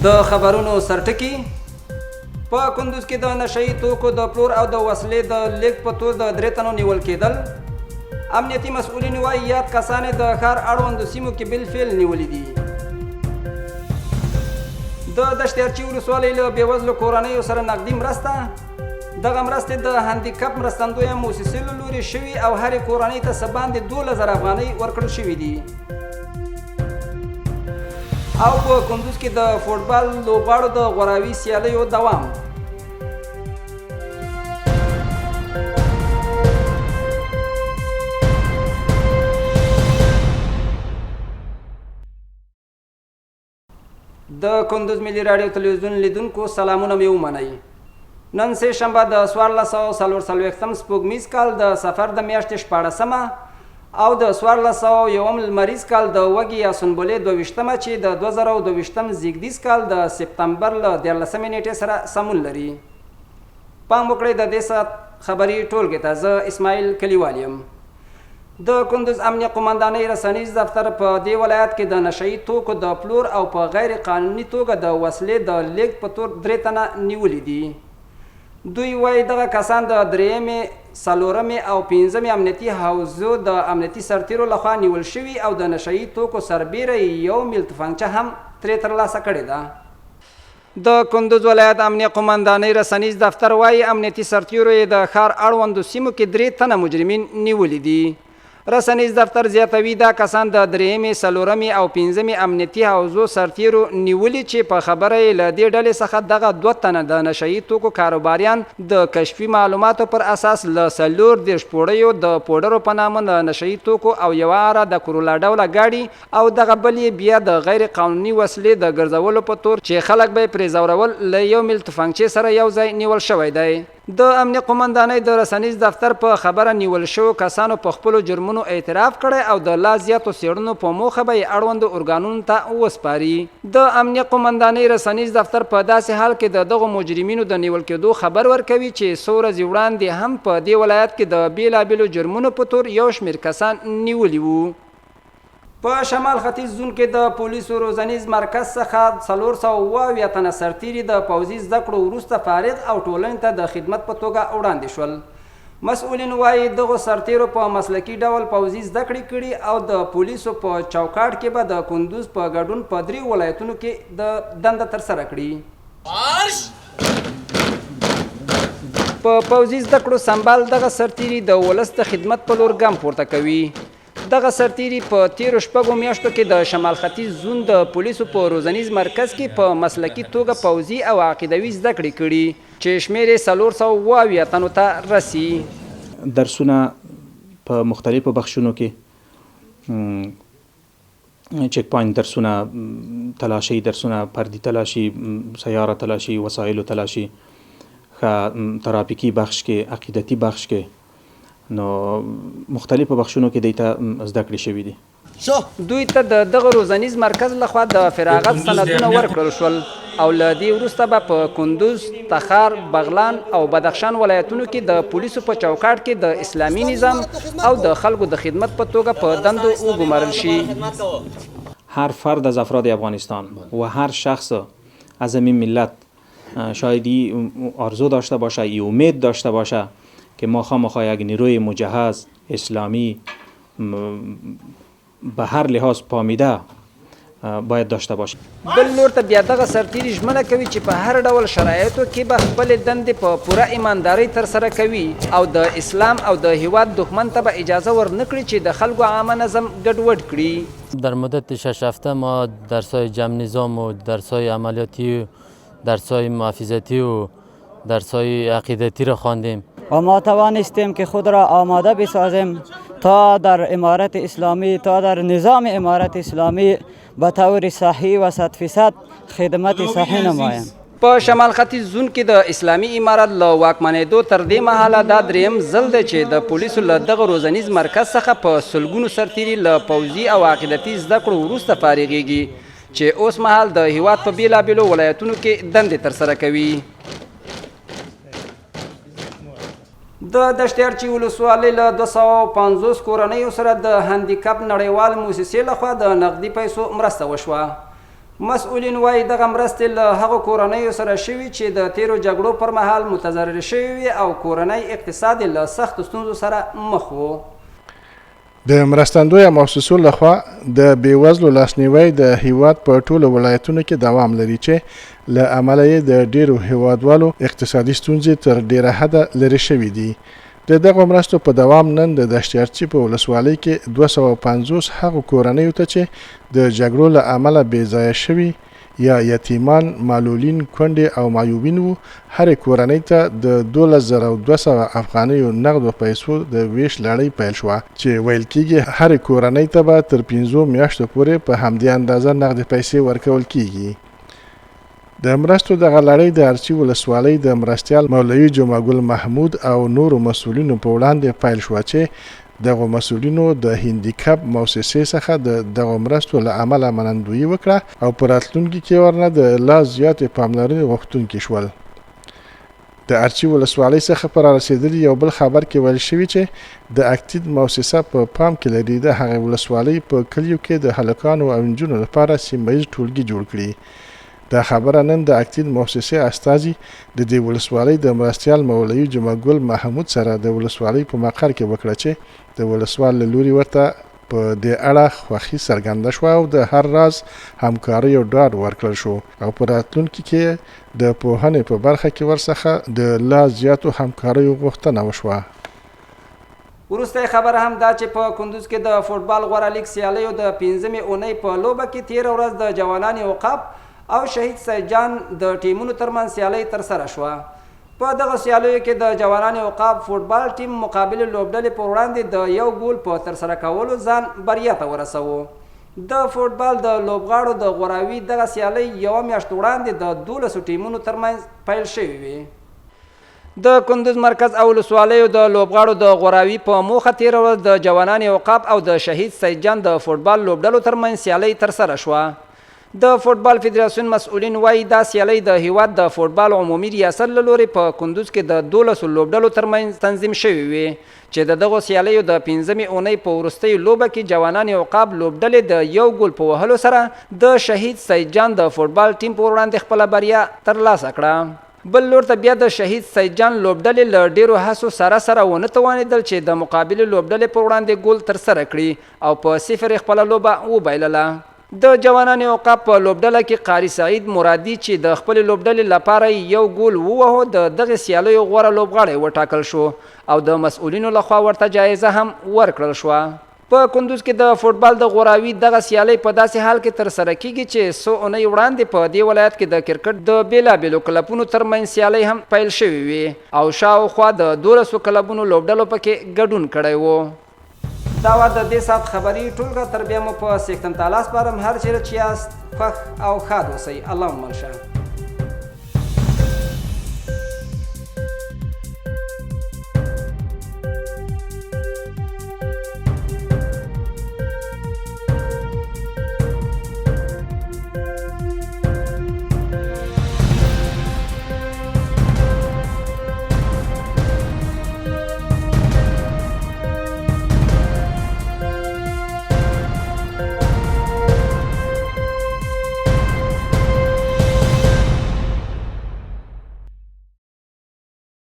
د خبرونو سرټکی په کندوز کې د نشئی توکو د پلور او د وسلې د لیږد په تور د 3 تنو نیول کېدل. امنیتي مسؤلین وایي یاد کسان د ښار اړوندو سیمو کې بالفعل نیولي دي. د دشتیارچي ولسوالۍ له بېوزلو کورنیو سره نقدي مرسته. دغه مرستې د هندیکپ مرستندویه موسسې له لورې شوي او هرې کورنۍ ته څه باندې 12,000 افغانۍ ورکړل شوي دي. او په کندوز کې د فوټبال لوبغاړو د غوراوي سیالیو دوام. د کندوز ملي راډیو تلویزیون لیدونکو سلامونه مې ومنئ. نن سه شنبه د 1444 سپوږمیز کال د سفر د میاشتې 14مه او د 1401 لمریز کال د وږي یا سنبلې 22مه چې د 2022 زیږدیز کال د سپتمبر له 13 نیټې سره سمون لري. پام وکړئ د دې ساعت خبري ټولګې ته زه اسماعیل کلیوال یم. د کندوز امنیه قومندانۍ رسنیز دفتر په دې ولایت کې د نشئی توکو د پلور او په غیر قانوني توګه د وسلې د لیږد په تور 3 تنه نیولي دي. دوی وایي دغه کسان د 3مې، 4مې او 5مې امنیتي حوزو د امنیتي سرتیرو لخوا نیول شوي او د نشئی توکو سربیره یو میل تفنګچه هم ترې ترلاسه کړې ده. د کندوز ولایت امنیه قومندانۍ رسنیز دفتر وایي امنیتي سرتیرو یې د ښار اړوندو سیمو کې 3 تنه مجرمین نیولي دي. رسنیز دفتر زیاتوي دا کسان د 3مې، 4مې او 5مې امنیتي حوزو سرتیرو نیولي چې په خبره یې له دې ډلې څخه دغه 2 تنه د نشئی توکو کاروباریان د کشفي معلوماتو پر اساس له 40 پوړیو د پوډرو په نامه د نشئی توکو او یوه اره د کرولا ډوله ګاډي او دغه بل یې بیا د غیر قانوني وسلې د ګرځولو په تور چې خلک به یې پرې ځورول له 1 میل تفنګچې سره یو ځای نیول شوی دی. د امنیه قومندانۍ د رسنیز دفتر په خبره نیول شوو کسانو په خپلو جرمونو اعتراف کړی او د لا زیاتو څېړنو په موخه به یې اړوندو ارګانونو ته وسپاري. د امنیه قومندانۍ رسنیز دفتر په داسې حال کې د دغو مجرمینو د نیول کېدو خبر ورکوي چې څو ورځې وړاندې هم په دې ولایت کې د بېلابېلو جرمونو په تور یو شمېر کسان نیولي وو. په شمال ختیځ زون کې د پولیسو روزنیز مرکز څخه 420 تنه سرتیري د پوځي زده کړو وروسته فارغ او ټولنې ته د خدمت په توګه وړاندې شول. مسؤلین وایي دغو سرتیرو په مسلکي ډول پوځي زده کړې کړي او د پولیسو په چوکاټ کې به د کندوز په ګډون په 3 ولایتونو کې د دنده ترسره کړي. په پوځي زده کړو سمبال دغه سرتیري د ولس د خدمت په لور ګام پورته کوي. دغه سرتیري په 13 میاشتو کې د شمال ختیځ زون د پولیسو په روزنیز مرکز کې په مسلکي توګه پوځي او عقیدوي زده کړې کړي چې شمېر یې 420 تنو ته رسي. درسونه په مختلفو بخشونو کې چک پوینټ درسونه، تلاشي درسونه، فردي تلاشي، سیاره تلاشي، وسایلو تلاشي، ترافیکي بخش کې، عقیدتي بخش کې، نو مختلفو بخشونو کې دیتا زده کړې شوي دي. دوی ته د دغه روزنیز مرکز لخوا د فراغت سندونه ورکړل شول او له دې وروسته به په کندوز، تخار، بغلان او بدخشان ولایتونو کې د پولیسو په چوکاټ کې د اسلامي نظام او د خلکو د خدمت په توګه په دندو وګمارل شي. هر فرد از افراد افغانستان و هر شخص از این ملت شاید آرزو داشته باشه، امید داشته باشه که ما خواهیم یک نیروی مجهز اسلامی به هر لحاظ پامیده باید داشته باشیم. بل نور ته بیا دغه سرتیري ژمنه کوي چې په هر ډول شرایطو کې به خپلې دندې په پوره ایماندارۍ ترسره کوي او د اسلام او د هیواد دښمن ته به اجازه ورنکړي چې د خلکو عامه نظم ګډوډ کړي. در مدت 6 هفته ما درس‌های جمع نظام و درس‌های عملیاتی و درس‌های محافظتی و درس‌های عقیدتی را خواندیم و ما توانستیم که خود را آماده بسازیم تا در امارت اسلامی، تا در نظام امارت اسلامی به طور صحیح و 100% خدمت صحیح نماییم. په شمال ختیځ زون کې د اسلامي امارت له واکمنېدو تر دې مهاله دا 3م ځل دی چې د پولیسو له دغه روزنیز مرکز څخه په سلګونو سرتیري له پوځي او عقیدتي زده کړو وروسته فارغېږي چې اوس مهال د هیواد په بېلابېلو ولایتونو کې دندې ترسره کوي. د دشتیارچي ولسوالۍ له 250 کورنیو سره د هندیکپ نړیوال موسسې لخوا د نقدي پیسو مرسته وشوه. مسؤلین وایي دغه مرستې له هغو کورنیو سره شوي چې د تیرو جګړو پر مهال متضرر شوي وي او کورنی اقتصاد له سختو ستونزو سره مخ وو. د مرستندویه مؤسسو لخوا د بېوزلو لاسنیوی د هیواد په ټولو ولایتونو کې دوام لري چې له امله یې د ډیرو هیوادوالو اقتصادي ستونزې تر ډیره حده لرې شوي دي. د دغو مرستو په دوام نن د دشتیارچي په ولسوالۍ کې 250 هغو کورنیو ته چې د جګړو له امله بېځایه شوي یا یتیمان، معلولین، کونډې او معیوبین وو، هرې کورنۍ ته د 12200 افغانیو نغدو پیسو د ویش لړۍ پیل شوه چې ویل کېږي هرې کورنۍ ته به تر 5 میاشتو پورې په همدې اندازه نغدې پیسې ورکول کېږي. د مرستو دغه لړۍ د ارچي ولسوالۍ د مرستیال مولوي جمعه ګل محمود او نورو مسؤلینو په وړاندې پیل شوه چې دغو مسؤلینو د هندیکپ مؤسسې څخه دغو مرستو له امله منندویي وکړه او په راتلونکي کې ورنه د لا زیاتې پاملرنې غوښتونکي شول. د ارچي ولسوالۍ څخه پر رسیدلي یو بل خبر کې ویل شوي چې د اکتید مؤسسه په پام کې لري د هغې ولسوالۍ په کلیو کې د هلکانو او نجونو لپاره سیمه ییز ټولګي جوړ کړي. دا خبره نن د اکتید مؤسسې استازي د دې ولسوالۍ د مرستیال مولوي جمعه ګل محمود سره د ولسوالۍ په مقر کې وکړه چې د ولسوال له لوري ورته په دې اړه خوښي څرګنده شوه او د هر راز همکارۍ او ډاډ ورکړل شو او په راتلونکي کې د پوهنې په برخه کې ورڅخه د لا زیاتو همکاریو غوښتنه وشوه. وروسته خبره هم دا چې په کندوز کې د فوټبال غوره لیګ سیالیو د 5مې اونۍ په لوبه کې تېره ورځ د جوانان عقاب او شهید سید جان د ټیمونو ترمنځ سیالۍ ترسره شوه. په دغه سیالیو کې د جوانان عقاب فوټبال ټیم مقابل لوبډلې پر وړاندې د 1 ګول په ترسره کولو ځان بریا ته ورسوه. د فوټبال د لوبغاړو د غوراوي دغه سیالۍ یوه میاشت وړاندې د 12 ټیمونو ترمنځ پیل شوې وي. د کندوز مرکز او ولسوالیو د لوبغاړو د غوراوي په موخه تېره ورځ د جوانان عقاب او د شهید سید جان د فوټبال لوبډلو ترمنځ سیالۍ ترسره شوه. د فوټبال فدراسیون مسؤلین وایي دا سیالۍ د هیواد د فوټبال عمومي ریاست له لوري په کندوز کې د 12 لوبډلو ترمنځ تنظیم شوي وي چې د دغو سیالیو د 5مې اونۍ په وروستۍ لوبه کې جوانان عقاب لوبډلې د 1 ګول په وهلو سره د شهید سید جان د فوټبال ټیم په وړاندې خپله بریا ترلاسه کړه. بل لور ته بیا د شهید سید جان لوبډلې له ډیرو هڅو سره ونه توانېدل چې د مقابلې لوبډلې په وړاندې ګول ترسره کړي او په 0 خپله لوبه وبایلله. د جوانان عقاب په لوبډله کې قاری سعید مرادي چې د خپل لوبډلې لپاره 1 ګول ووهو د دغه سیالیو غوره لوبغاړی وټاکل شو او د مسؤلینو لخوا ورته جایزه هم ورکړل شوه. په کندوز کې د فوټبال د غوراوي دغه سیالۍ په داسې حال کې ترسره کیږي چې څو اونۍ وړاندې په دې ولایت کې د کرکټ د بیلابیلو کلبونو ترمنځ سیالۍ هم پیل شوې وي او شاوخوا د 12 کلبونو لوبډلو پکې ګډون کړی و. دا وه د دې ساعت خبري ټولګه. تر بیا مو په سیکتم تعالی سپارم. هر چیرې چې یاست خوښ او ښاد اوسئ. الله مو منشه.